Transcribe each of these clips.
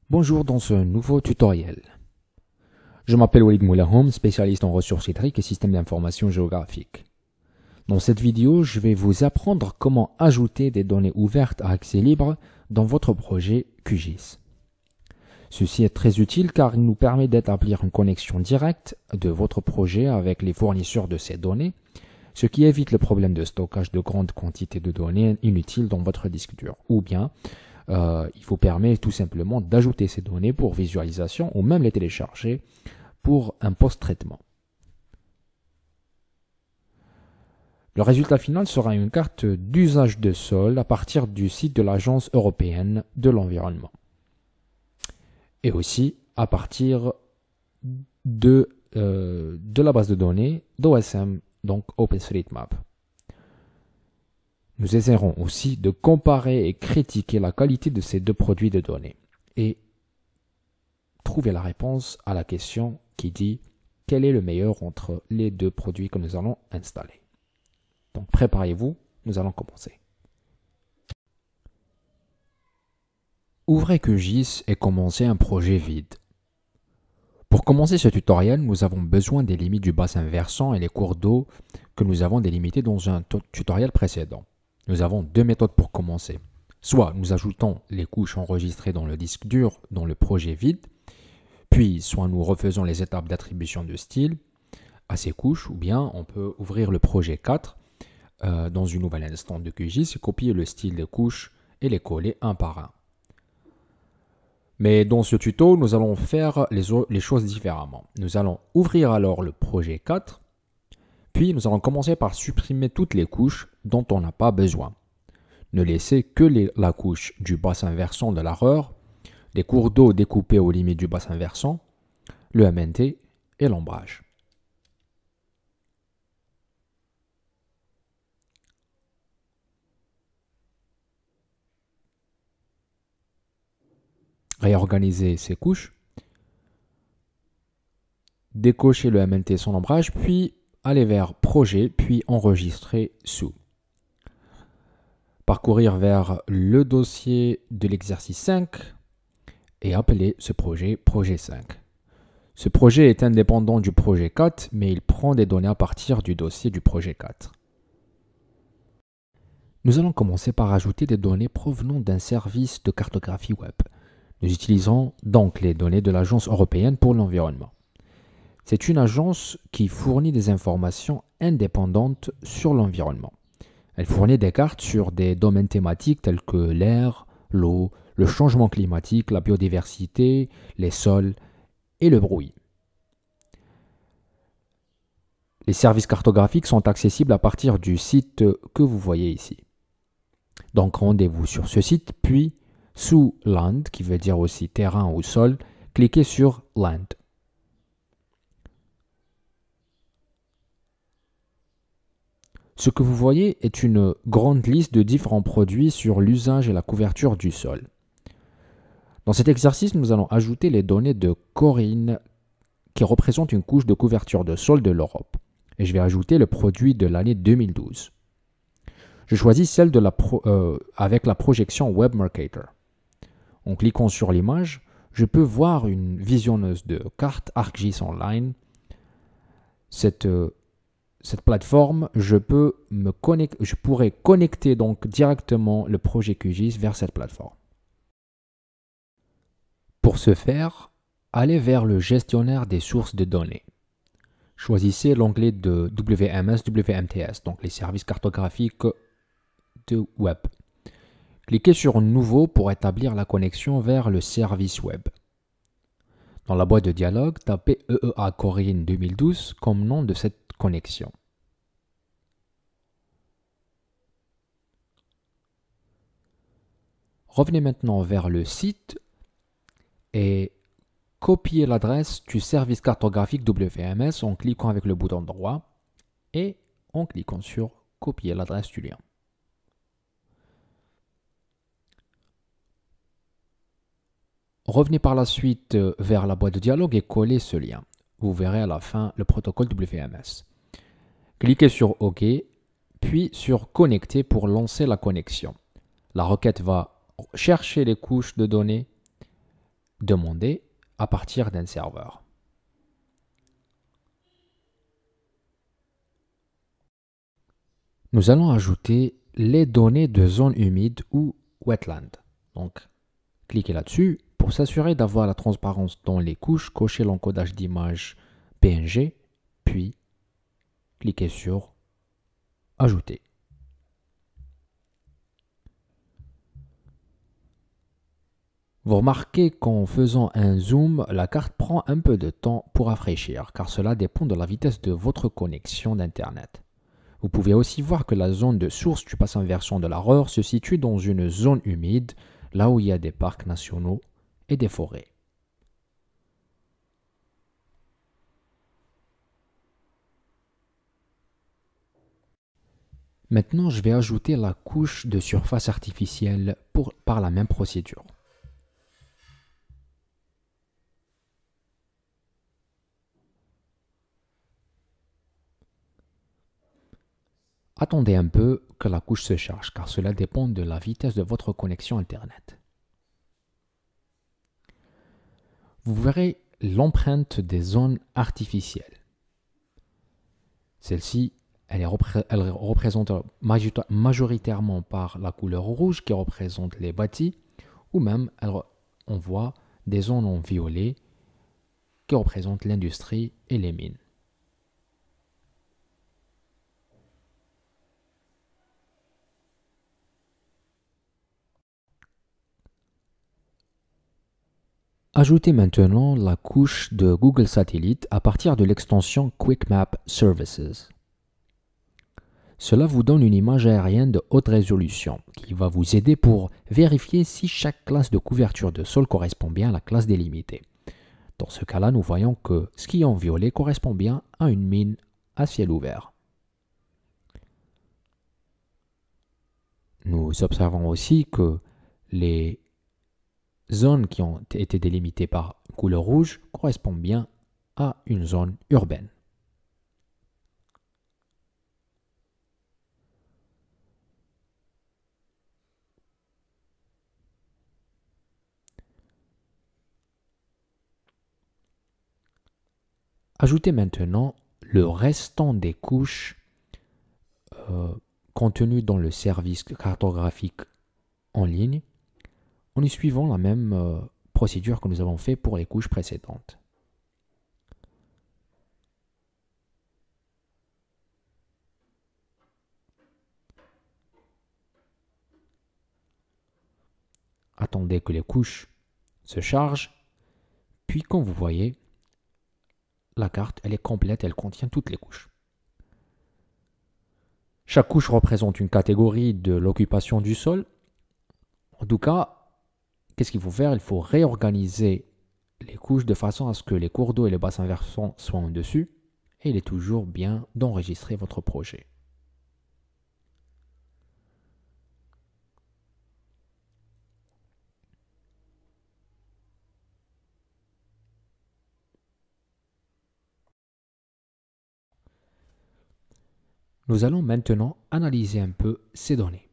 Bonjour dans ce nouveau tutoriel. Je m'appelle Walid Moulahoum, spécialiste en ressources hydriques et systèmes d'information géographique. Dans cette vidéo, je vais vous apprendre comment ajouter des données ouvertes à accès libre dans votre projet QGIS. Ceci est très utile car il nous permet d'établir une connexion directe de votre projet avec les fournisseurs de ces données, ce qui évite le problème de stockage de grandes quantités de données inutiles dans votre disque dur, ou bien il vous permet tout simplement d'ajouter ces données pour visualisation ou même les télécharger pour un post-traitement. Le résultat final sera une carte d'usage de sol à partir du site de l'Agence européenne de l'environnement et aussi à partir de la base de données d'OSM, donc OpenStreetMap. Nous essaierons aussi de comparer et critiquer la qualité de ces deux produits de données et trouver la réponse à la question qui dit quel est le meilleur entre les deux produits que nous allons installer. Donc préparez-vous, nous allons commencer. Ouvrez QGIS et commencez un projet vide. Pour commencer ce tutoriel, nous avons besoin des limites du bassin versant et les cours d'eau que nous avons délimités dans un tutoriel précédent. Nous avons deux méthodes pour commencer. Soit nous ajoutons les couches enregistrées dans le disque dur dans le projet vide, puis soit nous refaisons les étapes d'attribution de style à ces couches, ou bien on peut ouvrir le projet 4 dans une nouvelle instance de QGIS et copier le style de couches et les coller un par un. Mais dans ce tuto, nous allons faire les choses différemment. Nous allons ouvrir alors le projet 4, puis nous allons commencer par supprimer toutes les couches dont on n'a pas besoin. Ne laissez que la couche du bassin versant de l'arreur, les cours d'eau découpés aux limites du bassin versant, le MNT et l'ombrage. Réorganiser ces couches, décocher le MNT sans ombrage, puis aller vers Projet, puis Enregistrer sous. Parcourir vers le dossier de l'exercice 5 et appeler ce projet Projet 5. Ce projet est indépendant du projet 4, mais il prend des données à partir du dossier du projet 4. Nous allons commencer par ajouter des données provenant d'un service de cartographie web. Nous utilisons donc les données de l'Agence européenne pour l'environnement. C'est une agence qui fournit des informations indépendantes sur l'environnement. Elle fournit des cartes sur des domaines thématiques tels que l'air, l'eau, le changement climatique, la biodiversité, les sols et le bruit. Les services cartographiques sont accessibles à partir du site que vous voyez ici. Donc rendez-vous sur ce site, puis sous Land, qui veut dire aussi terrain ou sol, cliquez sur Land. Ce que vous voyez est une grande liste de différents produits sur l'usage et la couverture du sol. Dans cet exercice, nous allons ajouter les données de Corinne qui représentent une couche de couverture de sol de l'Europe. Et je vais ajouter le produit de l'année 2012. Je choisis celle avec la projection Web Mercator. En cliquant sur l'image, je peux voir une visionneuse de cartes ArcGIS Online. Cette plateforme, je pourrais connecter donc directement le projet QGIS vers cette plateforme. Pour ce faire, allez vers le gestionnaire des sources de données. Choisissez l'onglet de WMS, WMTS, donc les services cartographiques de web. Cliquez sur Nouveau pour établir la connexion vers le service web. Dans la boîte de dialogue, tapez EEA Corinne 2012 comme nom de cette connexion. Revenez maintenant vers le site et copiez l'adresse du service cartographique WMS en cliquant avec le bouton droit et en cliquant sur Copier l'adresse du lien. Revenez par la suite vers la boîte de dialogue et collez ce lien. Vous verrez à la fin le protocole WMS. Cliquez sur OK, puis sur Connecter pour lancer la connexion. La requête va chercher les couches de données demandé à partir d'un serveur. Nous allons ajouter les données de zone humide ou wetland. Donc, cliquez là-dessus pour s'assurer d'avoir la transparence dans les couches, cochez l'encodage d'image PNG, puis cliquez sur Ajouter. Vous remarquez qu'en faisant un zoom, la carte prend un peu de temps pour rafraîchir, car cela dépend de la vitesse de votre connexion d'Internet. Vous pouvez aussi voir que la zone de source du bassin versant de la Roer se situe dans une zone humide, là où il y a des parcs nationaux et des forêts. Maintenant, je vais ajouter la couche de surface artificielle par la même procédure. Attendez un peu que la couche se charge, car cela dépend de la vitesse de votre connexion Internet. Vous verrez l'empreinte des zones artificielles. Celle-ci, elle représente majoritairement par la couleur rouge qui représente les bâtis, ou même on voit des zones en violet qui représentent l'industrie et les mines. Ajoutez maintenant la couche de Google Satellite à partir de l'extension Quick Map Services. Cela vous donne une image aérienne de haute résolution qui va vous aider pour vérifier si chaque classe de couverture de sol correspond bien à la classe délimitée. Dans ce cas-là, nous voyons que ce qui est en violet correspond bien à une mine à ciel ouvert. Nous observons aussi que les zones qui ont été délimitées par couleur rouge correspondent bien à une zone urbaine. Ajoutez maintenant le restant des couches contenues dans le service cartographique en ligne en y suivant la même procédure que nous avons fait pour les couches précédentes. Attendez que les couches se chargent, puis comme vous voyez, la carte elle est complète, elle contient toutes les couches. Chaque couche représente une catégorie de l'occupation du sol. En tout cas, qu'est-ce qu'il faut faire? Il faut réorganiser les couches de façon à ce que les cours d'eau et les bassins versants soient en dessus. Et il est toujours bien d'enregistrer votre projet. Nous allons maintenant analyser un peu ces données.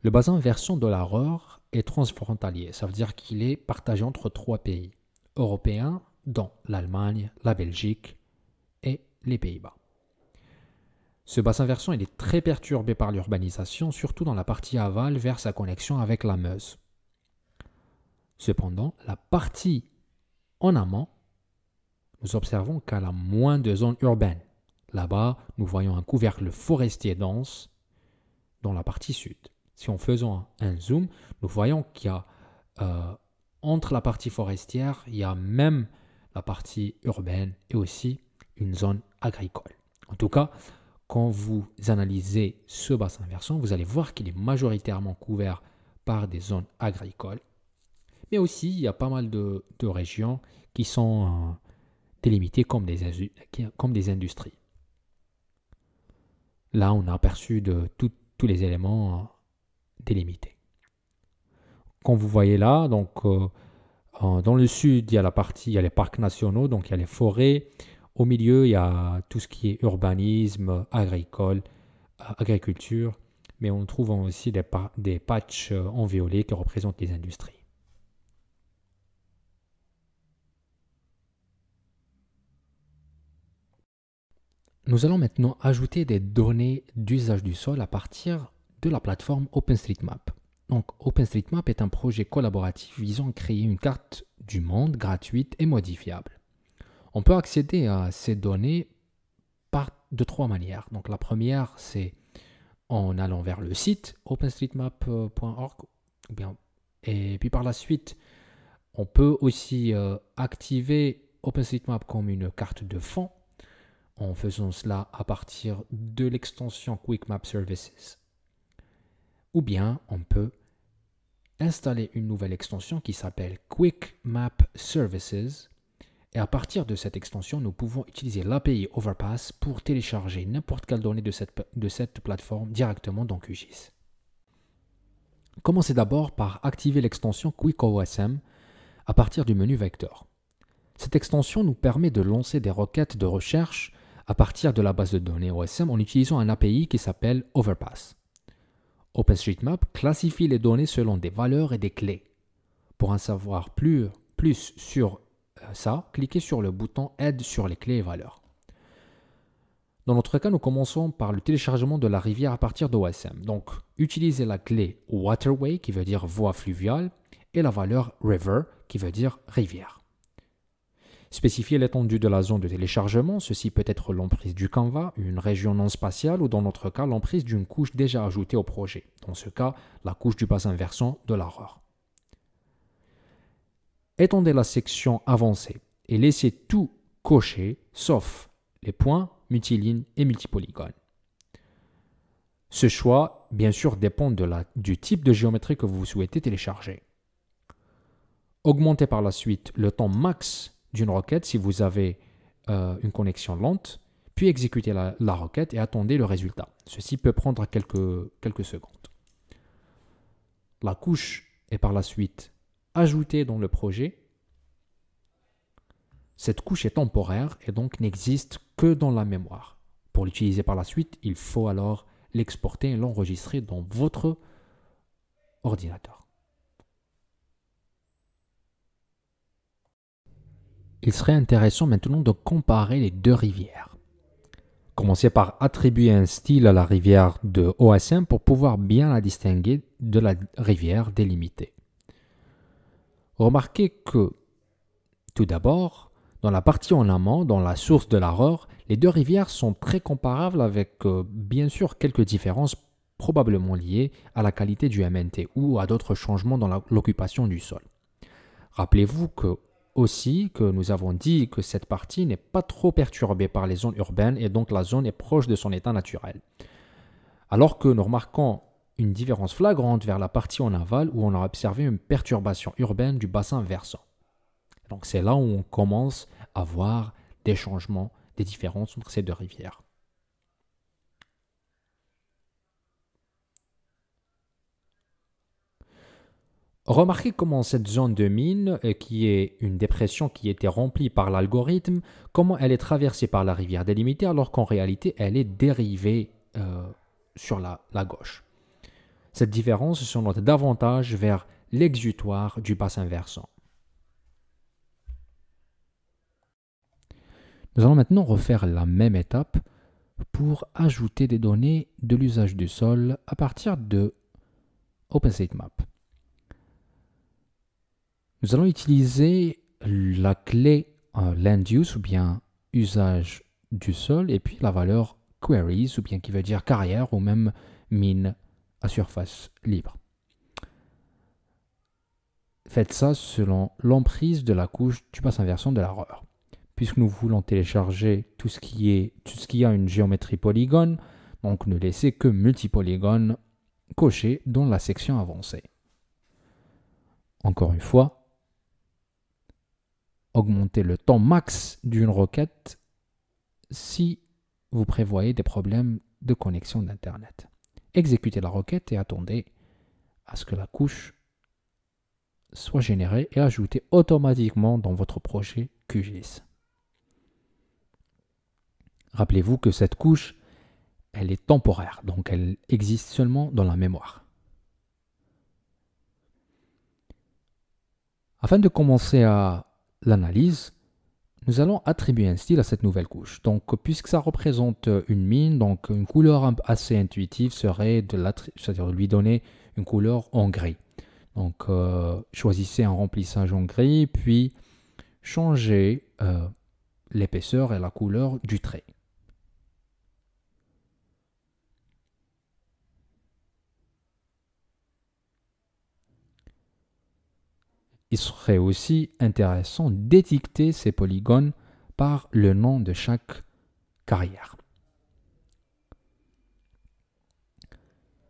Le bassin versant de la Roer est transfrontalier, ça veut dire qu'il est partagé entre 3 pays européens, dont l'Allemagne, la Belgique et les Pays-Bas. Ce bassin versant il est très perturbé par l'urbanisation, surtout dans la partie aval vers sa connexion avec la Meuse. Cependant, la partie en amont, nous observons qu'elle a moins de zones urbaines. Là-bas, nous voyons un couvercle forestier dense dans la partie sud. Si on faisant un zoom, nous voyons qu'il y a entre la partie forestière, il y a même la partie urbaine et aussi une zone agricole. En tout cas, quand vous analysez ce bassin versant, vous allez voir qu'il est majoritairement couvert par des zones agricoles. Mais aussi, il y a pas mal de régions qui sont délimitées comme des industries. Là, on a aperçu de tous les éléments délimités. Comme vous voyez là, donc, dans le sud, il y a les parcs nationaux, donc il y a les forêts. Au milieu, il y a tout ce qui est urbanisme, agricole, agriculture. Mais on trouve aussi des patchs en violet qui représentent les industries. Nous allons maintenant ajouter des données d'usage du sol à partir de la plateforme OpenStreetMap. Donc, OpenStreetMap est un projet collaboratif visant à créer une carte du monde gratuite et modifiable. On peut accéder à ces données de trois manières. Donc, la première, c'est en allant vers le site openstreetmap.org. Et puis par la suite, on peut aussi activer OpenStreetMap comme une carte de fond en faisant cela à partir de l'extension Quick Map Services. Ou bien on peut installer une nouvelle extension qui s'appelle Quick Map Services. Et à partir de cette extension, nous pouvons utiliser l'API Overpass pour télécharger n'importe quelle donnée de cette plateforme directement dans QGIS. Commencez d'abord par activer l'extension Quick OSM à partir du menu Vector. Cette extension nous permet de lancer des requêtes de recherche à partir de la base de données OSM en utilisant un API qui s'appelle Overpass. OpenStreetMap classifie les données selon des valeurs et des clés. Pour en savoir plus sur ça, cliquez sur le bouton Aide sur les clés et valeurs. Dans notre cas, nous commençons par le téléchargement de la rivière à partir d'OSM. Donc, utilisez la clé Waterway qui veut dire voie fluviale et la valeur River qui veut dire rivière. Spécifiez l'étendue de la zone de téléchargement, ceci peut être l'emprise du Canva, une région non spatiale ou dans notre cas l'emprise d'une couche déjà ajoutée au projet, dans ce cas la couche du bassin versant de l'AROR. Étendez la section avancée et laissez tout coché sauf les points, multilignes et multipolygones. Ce choix, bien sûr, dépend du type de géométrie que vous souhaitez télécharger. Augmentez par la suite le temps max d'une requête si vous avez une connexion lente, puis exécutez la requête et attendez le résultat. Ceci peut prendre quelques secondes. La couche est par la suite ajoutée dans le projet. Cette couche est temporaire et donc n'existe que dans la mémoire. Pour l'utiliser par la suite, il faut alors l'exporter et l'enregistrer dans votre ordinateur. Il serait intéressant maintenant de comparer les deux rivières. Commencez par attribuer un style à la rivière de OSM pour pouvoir bien la distinguer de la rivière délimitée. Remarquez que, tout d'abord, dans la partie en amont, dans la source de l'AROR, les deux rivières sont très comparables avec bien sûr quelques différences probablement liées à la qualité du MNT ou à d'autres changements dans l'occupation du sol. Rappelez-vous que nous avons dit que cette partie n'est pas trop perturbée par les zones urbaines et donc la zone est proche de son état naturel. Alors que nous remarquons une différence flagrante vers la partie en aval où on a observé une perturbation urbaine du bassin versant. Donc c'est là où on commence à voir des changements, des différences entre ces deux rivières. Remarquez comment cette zone de mine, qui est une dépression qui était remplie par l'algorithme, comment elle est traversée par la rivière délimitée alors qu'en réalité elle est dérivée sur la gauche. Cette différence se note davantage vers l'exutoire du bassin versant. Nous allons maintenant refaire la même étape pour ajouter des données de l'usage du sol à partir de OpenStreetMap. Nous allons utiliser la clé land use ou bien usage du sol et puis la valeur queries ou bien qui veut dire carrière ou même mine à surface libre. Faites ça selon l'emprise de la couche du bassin versant de l'AROR. Puisque nous voulons télécharger tout ce qui a une géométrie polygone, donc ne laissez que multipolygones cochés dans la section avancée. Encore une fois, augmentez le temps max d'une requête si vous prévoyez des problèmes de connexion d'Internet. Exécutez la requête et attendez à ce que la couche soit générée et ajoutée automatiquement dans votre projet QGIS. Rappelez-vous que cette couche, elle est temporaire, donc elle existe seulement dans la mémoire. Afin de commencer à l'analyse, nous allons attribuer un style à cette nouvelle couche. Donc, puisque ça représente une mine, donc une couleur assez intuitive serait c'est-à-dire lui donner une couleur en gris. Donc, choisissez un remplissage en gris, puis changez l'épaisseur et la couleur du trait. Il serait aussi intéressant d'étiqueter ces polygones par le nom de chaque carrière.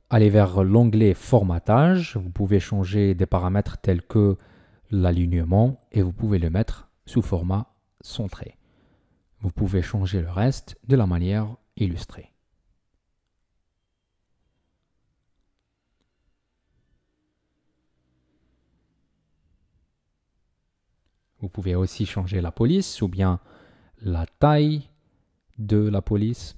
Allez vers l'onglet Formatage, vous pouvez changer des paramètres tels que l'alignement et vous pouvez le mettre sous format centré. Vous pouvez changer le reste de la manière illustrée. Vous pouvez aussi changer la police ou bien la taille de la police.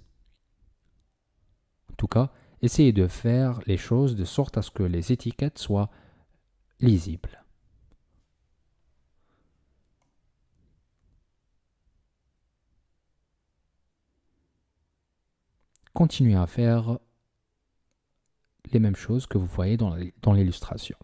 En tout cas, essayez de faire les choses de sorte à ce que les étiquettes soient lisibles. Continuez à faire les mêmes choses que vous voyez dans l'illustration.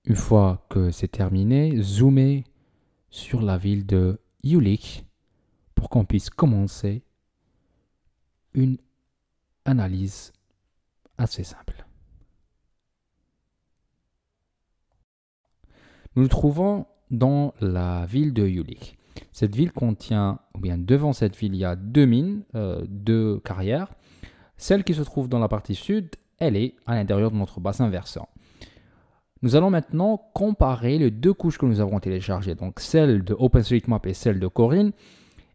Une fois que c'est terminé, zoomez sur la ville de Jülich pour qu'on puisse commencer une analyse assez simple. Nous nous trouvons dans la ville de Jülich. Cette ville contient, ou bien devant cette ville, il y a deux mines, deux carrières. Celle qui se trouve dans la partie sud, elle est à l'intérieur de notre bassin versant. Nous allons maintenant comparer les deux couches que nous avons téléchargées, donc celle de OpenStreetMap et celle de Corinne,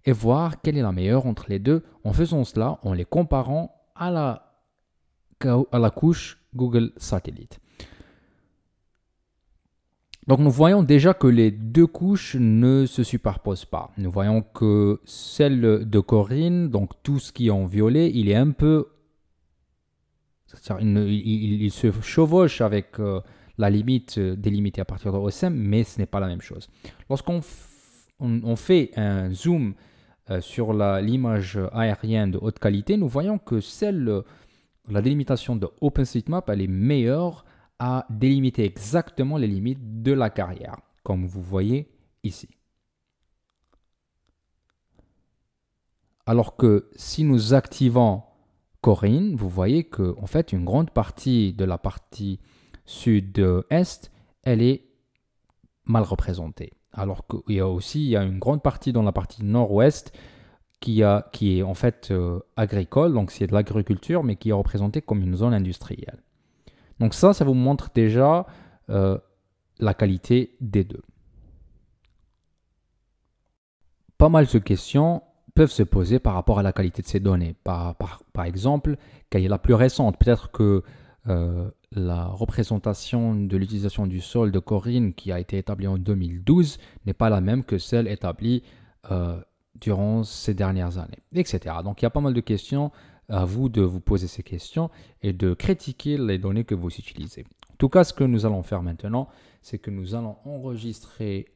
et voir quelle est la meilleure entre les deux en faisant cela, en les comparant à la couche Google Satellite. Donc nous voyons déjà que les deux couches ne se superposent pas. Nous voyons que celle de Corinne, donc tout ce qui est en violet, il est un peu... il se chevauche avec la limite délimitée à partir de OSM, mais ce n'est pas la même chose. Lorsqu'on fait un zoom sur l'image aérienne de haute qualité, nous voyons que la délimitation de OpenStreetMap, elle est meilleure à délimiter exactement les limites de la carrière, comme vous voyez ici. Alors que si nous activons Corinne, vous voyez que en fait une grande partie de la partie sud-est, elle est mal représentée. Alors qu'il y a une grande partie dans la partie nord-ouest qui est en fait agricole, donc c'est de l'agriculture, mais qui est représentée comme une zone industrielle. Donc ça vous montre déjà la qualité des deux. Pas mal de questions peuvent se poser par rapport à la qualité de ces données. Par exemple, quelle est la plus récente? Peut-être que la représentation de l'utilisation du sol de Corinne qui a été établie en 2012 n'est pas la même que celle établie durant ces dernières années, etc. Donc il y a pas mal de questions. À vous de vous poser ces questions et de critiquer les données que vous utilisez. En tout cas, ce que nous allons faire maintenant, c'est que nous allons enregistrer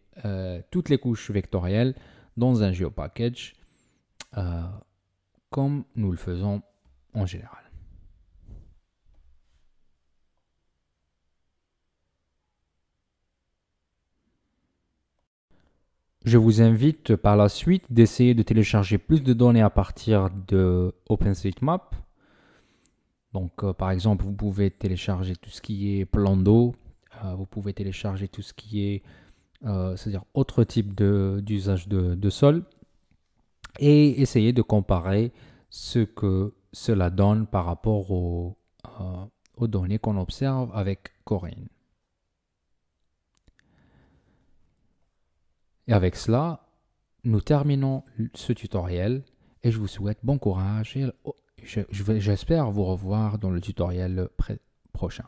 toutes les couches vectorielles dans un GeoPackage comme nous le faisons en général. Je vous invite par la suite d'essayer de télécharger plus de données à partir de OpenStreetMap. Donc, par exemple, vous pouvez télécharger tout ce qui est plan d'eau, vous pouvez télécharger tout ce qui est, c'est-à-dire autre type d'usage de sol, et essayer de comparer ce que cela donne par rapport aux données qu'on observe avec Corinne. Et avec cela, nous terminons ce tutoriel et je vous souhaite bon courage et j'espère vous revoir dans le tutoriel prochain.